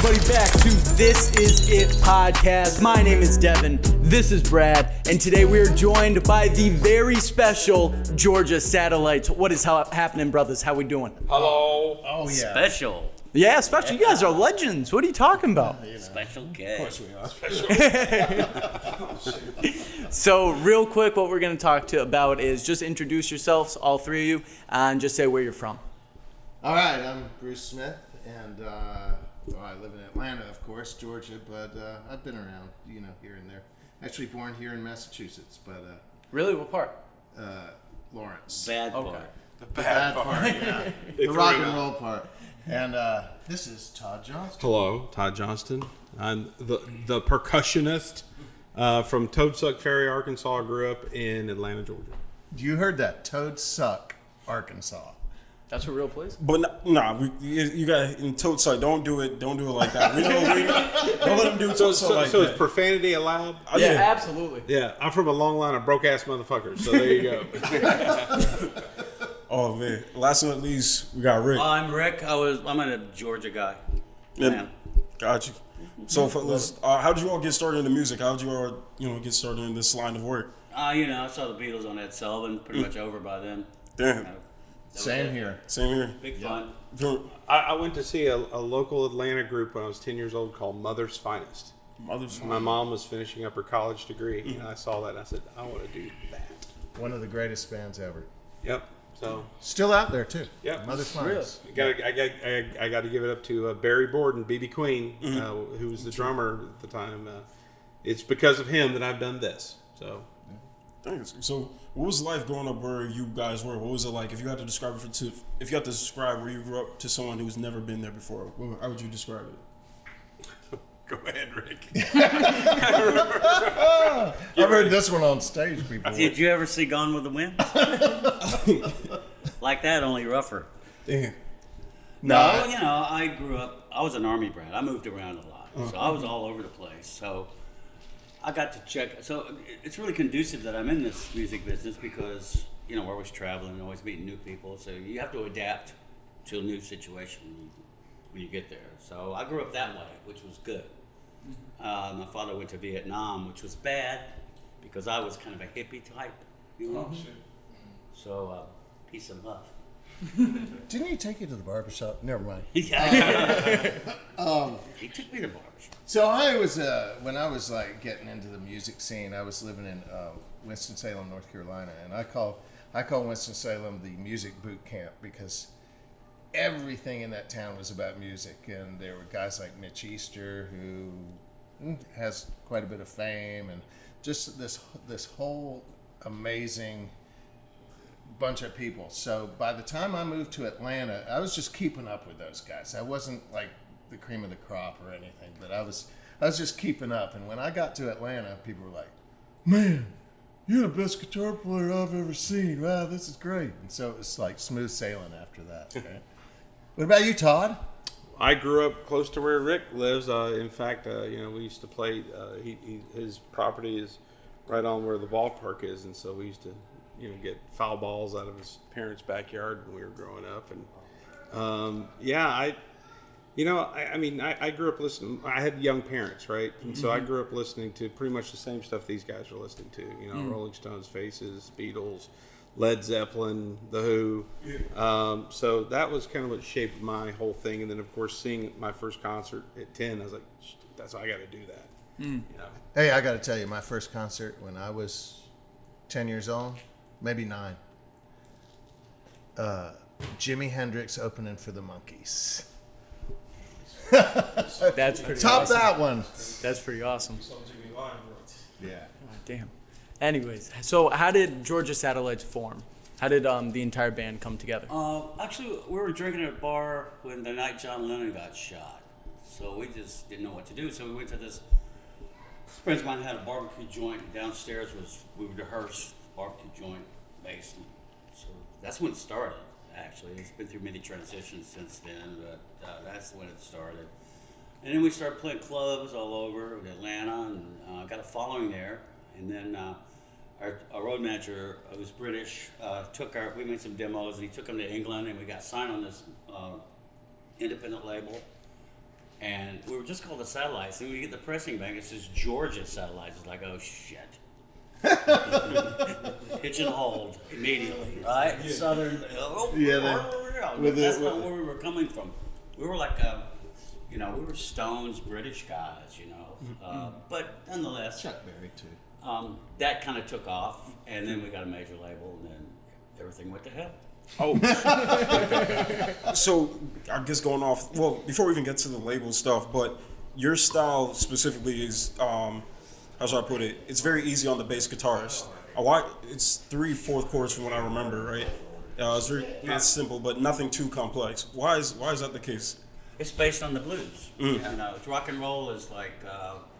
everybody back to This Is It podcast. My name is Devin, this is Brad, and today we are joined by the very special Georgia Satellites. What is happening, brothers? How we doing? Hello. Oh, yeah. Special. Yeah, special. You guys are legends. What are you talking about? Special K. Of course we are. Special. So real quick, what we're going to talk about is just introduce yourselves, all three of you, and just say where you're from. All right, I'm Bruce Smith, and I live in Atlanta, of course, Georgia, but I've been around, here and there. Actually born here in Massachusetts, but... Really? What part? Lawrence. Bad part. Okay. The bad part, yeah. The rock and roll part. And this is Todd Johnston. Hello, Todd Johnston. I'm the percussionist from Toad Ferry, Arkansas. I grew up in Atlanta, Georgia. You heard that? Toad Suck, Arkansas. That's a real place? But you got in Toad Suck. Don't do it like that. Don't let them do Toad Suck like that. So is profanity allowed? Yeah, absolutely. Yeah, I'm from a long line of broke ass motherfuckers. So there you go. Oh man! Last but not least, we got Rick. I'm Rick. I'm a Georgia guy. Yeah. Got you. So, fellas, how did you all get started in the music? How did you all, get started in this line of work? I saw the Beatles on Ed Sullivan. Pretty much over by then. Damn. Same here. Same here. Big fun. I went to see a local Atlanta group when I was 10 years old called Mother's Finest. My mom was finishing up her college degree, and I saw that, and I said, I want to do that. One of the greatest bands ever. Yep. So Still out there, too. Yep. Mother's Finest. I got to give it up to Barry Borden, BB Queen, who was the drummer at the time. It's because of him that I've done this. So, Thanks. So, what was life growing up where you guys were? What was it like? If you had to describe where you grew up to someone who's never been there before, how would you describe it? go ahead, Rick. I've heard this one on stage before. Did you ever see Gone with the Wind? Like that, only rougher. Damn. No. I grew up. I was an Army brat. I moved around a lot, so I was all over the place. So I got to check. So it's really conducive that I'm in this music business because we're always traveling, always meeting new people. So you have to adapt to a new situation when you get there. So I grew up that way, which was good. My father went to Vietnam, which was bad because I was kind of a hippie type. Oh shit. So peace and love. Didn't he take you to the barbershop? Never mind. Yeah. He took me to barbershop. So I was, when I was getting into the music scene, I was living in Winston-Salem, North Carolina, and I call Winston-Salem the music boot camp because everything in that town was about music, and there were guys like Mitch Easter who has quite a bit of fame, and just this whole amazing bunch of people. So by the time I moved to Atlanta, I was just keeping up with those guys. I wasn't like the cream of the crop or anything, but I was just keeping up. And when I got to Atlanta, people were like, "Man, you're the best guitar player I've ever seen. Wow, this is great." And so it was like smooth sailing after that. Right? What about you, Todd? I grew up close to where Rick lives. In fact, we used to play. His property is right on where the ballpark is, and so we used to, get foul balls out of his parents' backyard when we were growing up. And I grew up listening. I had young parents, right? And so I grew up listening to pretty much the same stuff these guys were listening to. Rolling Stones, Faces, Beatles, Led Zeppelin, The Who. So that was kind of what shaped my whole thing. And then, of course, seeing my first concert at 10, I was like, that's I got to do that. Hey, I got to tell you, my first concert when I was 10 years old, maybe 9. Jimi Hendrix opening for the Monkees. That's pretty Top awesome. that one. That's pretty awesome. Yeah. God damn. Anyways, so how did Georgia Satellites form? How did the entire band come together? Actually, we were drinking at a bar when the night John Lennon got shot. So we just didn't know what to do. So we went to this. Friends of mine had a barbecue joint downstairs. We would rehearse barbecue joint basement. So that's when it started. Actually, it's been through many transitions since then, but that's when it started. And then we started playing clubs all over Atlanta, and got a following there. And then our road manager, who's British, we made some demos, and he took them to England, and we got signed on this independent label. And we were just called the Satellites. And we get the pressing bank, it says Georgia Satellites. It's like, oh shit. Pigeonholed immediately, right? Yeah. Southern. That's not where we were coming from. We were like, we were Stones, British guys, but nonetheless, Chuck Berry too. that kind of took off, and then we got a major label, and then everything went to hell. Oh. So I guess going off. Well, before we even get to the label stuff, but your style specifically is. How should I put it? It's very easy on the bass guitarist. It's 3/4 chords from what I remember, right? It's simple, but nothing too complex. Why is that the case? It's based on the blues. Rock and roll is like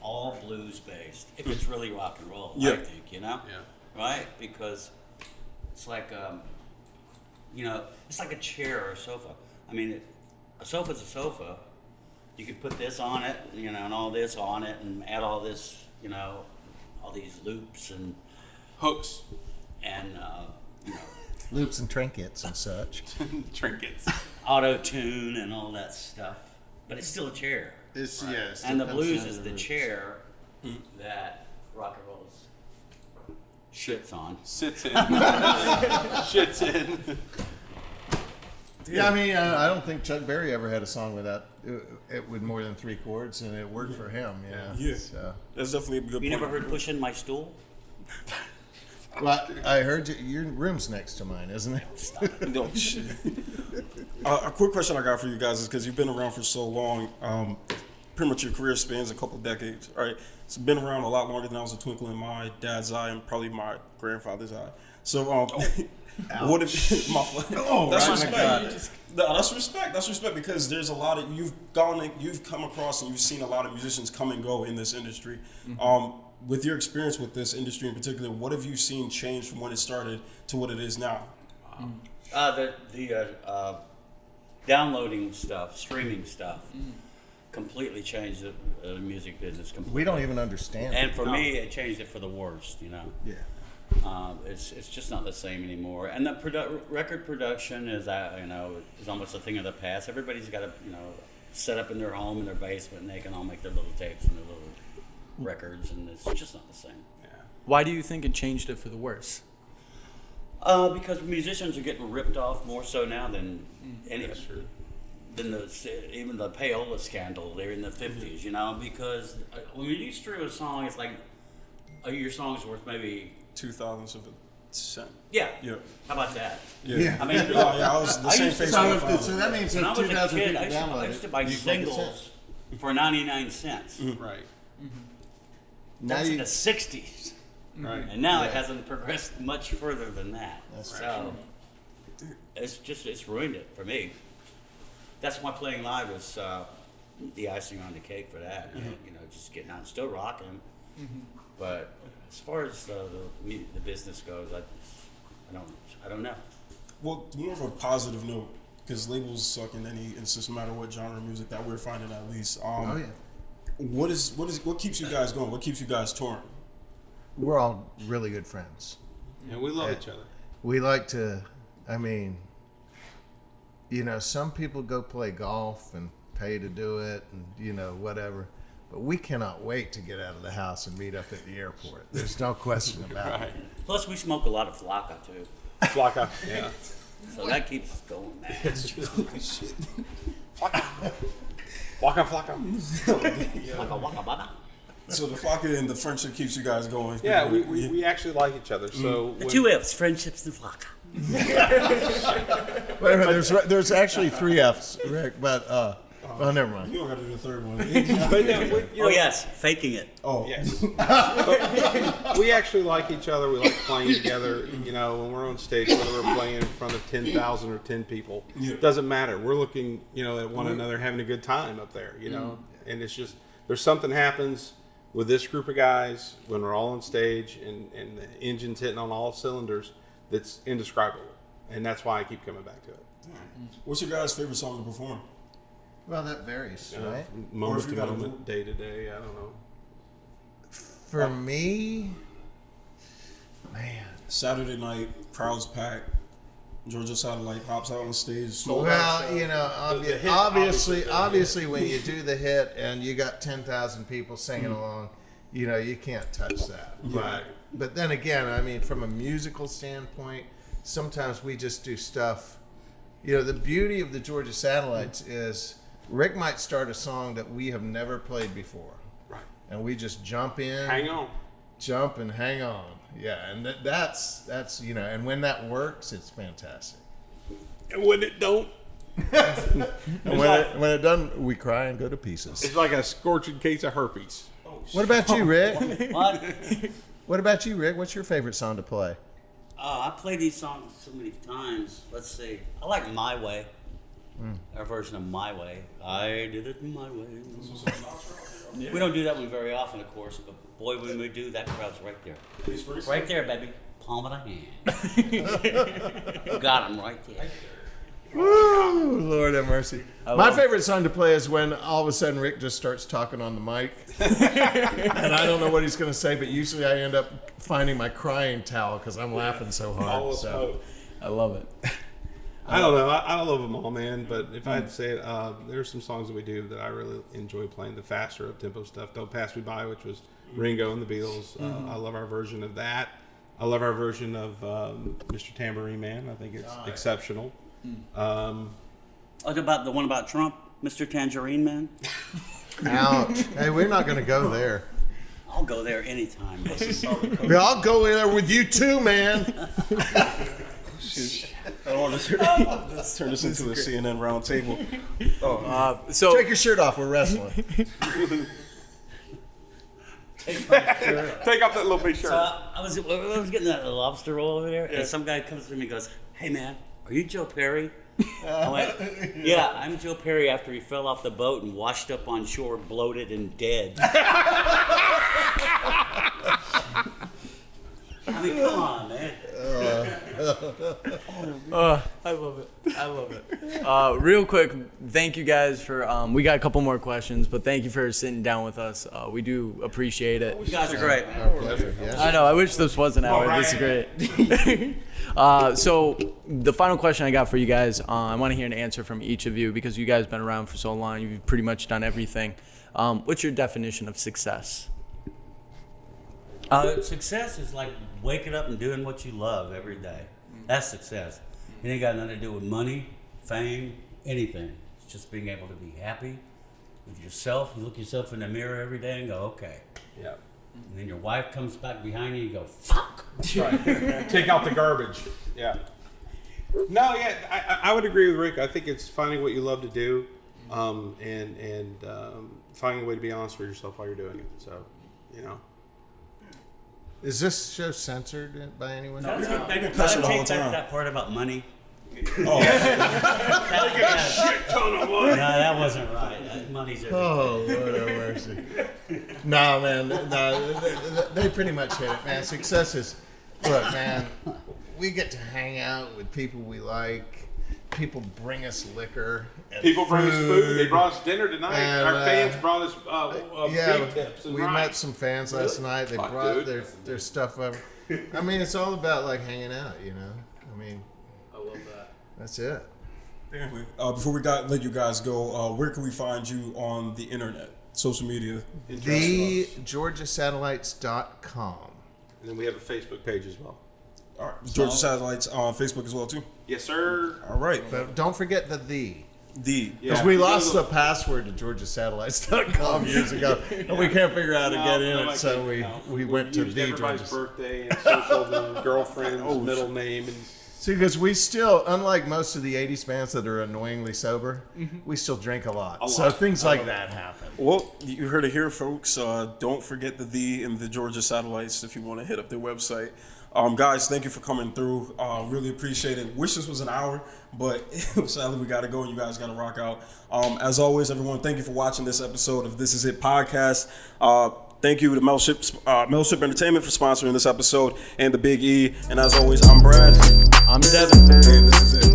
all blues based. If it's really rock and roll, I think, right? Because it's like, it's like a chair or a sofa. I mean, a sofa's a sofa. You could put this on it, and all this on it, and add all this, all these loops and Hooks. and Loops and trinkets and such. Trinkets. auto tune and all that stuff. But it's still a chair. It's yes. And the blues is the chair that rock and roll shits on. Sits in. Shits in. Yeah, I mean, I don't think Chuck Berry ever had a song without it with more than 3 chords, and it worked for him. Yeah. So. That's definitely a good point. You never heard "Push in My Stool"? Well, I heard your room's next to mine, isn't it? No shit. A quick question I got for you guys is because you've been around for so long, pretty much your career spans a couple decades, right? It's been around a lot longer than I was a twinkle in my dad's eye and probably my grandfather's eye. So, what if that's respect? That's respect. That's respect because there's a lot of you've come across and you've seen a lot of musicians come and go in this industry. With your experience with this industry in particular, what have you seen change from when it started to what it is now? The downloading stuff, streaming stuff, completely changed the music business. Completely. We don't even understand. And for me, it changed it for the worst. Yeah. It's just not the same anymore. And the record production is is almost a thing of the past. Everybody's got to set up in their home in their basement, and they can all make their little tapes and their little records, and it's just not the same. Yeah. Why do you think it changed it for the worse? Because musicians are getting ripped off more so now than even the payola scandal there in the 50s. Because when you stream a song, it's like your song's worth maybe 2,000 something cent. Yeah. Yeah. How about that? Yeah. I mean, I was the same face. So that means when I if was a 2,000 kid, people I used to buy download it, you make a singles for 99 cents. Right. Now That's in you the 60s. Right. And now it hasn't progressed much further than that. That's so it's ruined it for me. That's why playing live is the icing on the cake for that. Just getting out and still rocking. But as far as the business goes, I don't know. Well, more of a positive note, because labels suck in any instance, no matter what genre of music that we're finding at least. What keeps you guys going? What keeps you guys touring? We're all really good friends. And we love each other. We like to, some people go play golf and pay to do it and, whatever. But we cannot wait to get out of the house and meet up at the airport. There's no question about it. Plus, we smoke a lot of Flocka, too. Flocka, yeah. So that keeps going, man. Flocka, Flocka. Waka, waka, waka. So the Flocka and the friendship keeps you guys going. Yeah, we actually like each other. So The 2 F's, friendships and Flocka. Wait a minute, there's actually 3 F's, Rick, but never mind. You don't got to do the third one. Oh, yes, faking it. Oh, yes. We actually like each other. We like playing together. When we're on stage, whether we're playing in front of 10,000 or 10 people, it doesn't matter. We're looking, at one another, having a good time up there. And it's just there's something happens with this group of guys when we're all on stage and the engine's hitting on all cylinders that's indescribable. And that's why I keep coming back to it. What's your guys' favorite song to perform? Well, that varies, right? Moment to moment, day to day. I don't know. For me, man, Saturday night, crowds packed. Georgia Satellite hops out on stage. Well, you know, The hit, obviously, when you do the hit and you got 10,000 people singing along, you know, you can't touch that. Right. But then again, I mean, from a musical standpoint, sometimes we just do stuff. You know, the beauty of the Georgia Satellites is Rick might start a song that we have never played before. Right. And we just jump in. Hang on. Jump and hang on. Yeah, and that's you know, and when that works, it's fantastic. And when it don't, And when it doesn't, we cry and go to pieces. it's like a scorching case of herpes. What about you, Rick? What? What about you, Rick? What's your favorite song to play? I play these songs so many times. Let's see. I like My Way. Our version of My Way. I did it my way. We don't do that one very often, of course, but boy, when we do, that crowd's right there. Right there, baby. Palm of the hand. Got him right there. Woo, Lord have mercy. My love favorite song to play is when all of a sudden Rick just starts talking on the mic. And I don't know what he's going to say, but usually I end up finding my crying towel because I'm laughing so All hard. the So. smoke. I love it. I don't know. I love them all, man. But if I had to say it, there's some songs that we do that I really enjoy playing. The faster up-tempo stuff. Don't Pass Me By, which was Ringo and the Beatles. I love our version of that. I love our version of Mr. Tambourine Man. I think it's exceptional. About the one about Trump, Mr. Tangerine Man? Ouch. Hey, we're not going to go there. I'll go there anytime. Yeah, I'll go in there with you too, man. I don't want to turn this into a CNN round table. So Take your shirt off. We're wrestling. Take off that little big shirt. So I was getting that lobster roll over there, and some guy comes to me and goes, "Hey man, are you Joe Perry?" I went, "Yeah, I'm Joe Perry after he fell off the boat and washed up on shore, bloated and dead." I mean, come on, man. I love it. I love it. Real quick, thank you guys for. We got a couple more questions, but thank you for sitting down with us. We do appreciate it. You guys are great, man. Our pleasure. Yeah. I know. I wish this was an hour. This is great. So the final question I got for you guys, I want to hear an answer from each of you because you guys have been around for so long. You've pretty much done everything. What's your definition of success? Success is like waking up and doing what you love every day. That's success. It ain't got nothing to do with money, fame, anything. It's just being able to be happy with yourself. You look yourself in the mirror every day and go, okay. Yeah. And then your wife comes back behind you and you go, fuck. Right. Take out the garbage. Yeah. No, yeah, I would agree with Rick. I think it's finding what you love to do, and finding a way to be honest with yourself while you're doing it. So, you know. Is this show censored by anyone? Can I take back cussing the whole time. that part about money? Oh, No, that wasn't right. Money's everything. Oh, Lord have mercy. No, man. No, they pretty much hit it, man. Success is, look, man, we get to hang out with people we like. People bring us liquor. And People bring us food. They brought us dinner tonight. And, Our fans brought us Yeah, beef tips and we rice. met some fans last night. They Fuck, brought dude. their stuff over. I mean, it's all about like hanging out, you know. I mean, I love that. that's it. anyway, before we let you guys go, where can we find you on the internet, social media? TheGeorgiaSatellites.com. And then we have a Facebook page as well. All right, Georgia Satellites on Facebook as well too. Yes, sir. All right, But don't forget the. the Because we lost the password to GeorgiaSatellites.com years ago, and we can't figure out how to get in it, so we went to used the everybody's Georgia. birthday and social and girlfriend's middle name and See, because we still, unlike most of the '80s bands that are annoyingly sober, we still drink a lot. So things like that happen. Well, you heard it here, folks. Don't forget the and the Georgia Satellites if you want to hit up their website. Guys, thank you for coming through. Really appreciate it. Wish this was an hour, but sadly we got to go and you guys got to rock out. As always, everyone, thank you for watching this episode of This Is It podcast. Thank you to Melship Entertainment for sponsoring this episode and the Big E. And as always, I'm Brad. I'm Devin. And this is it.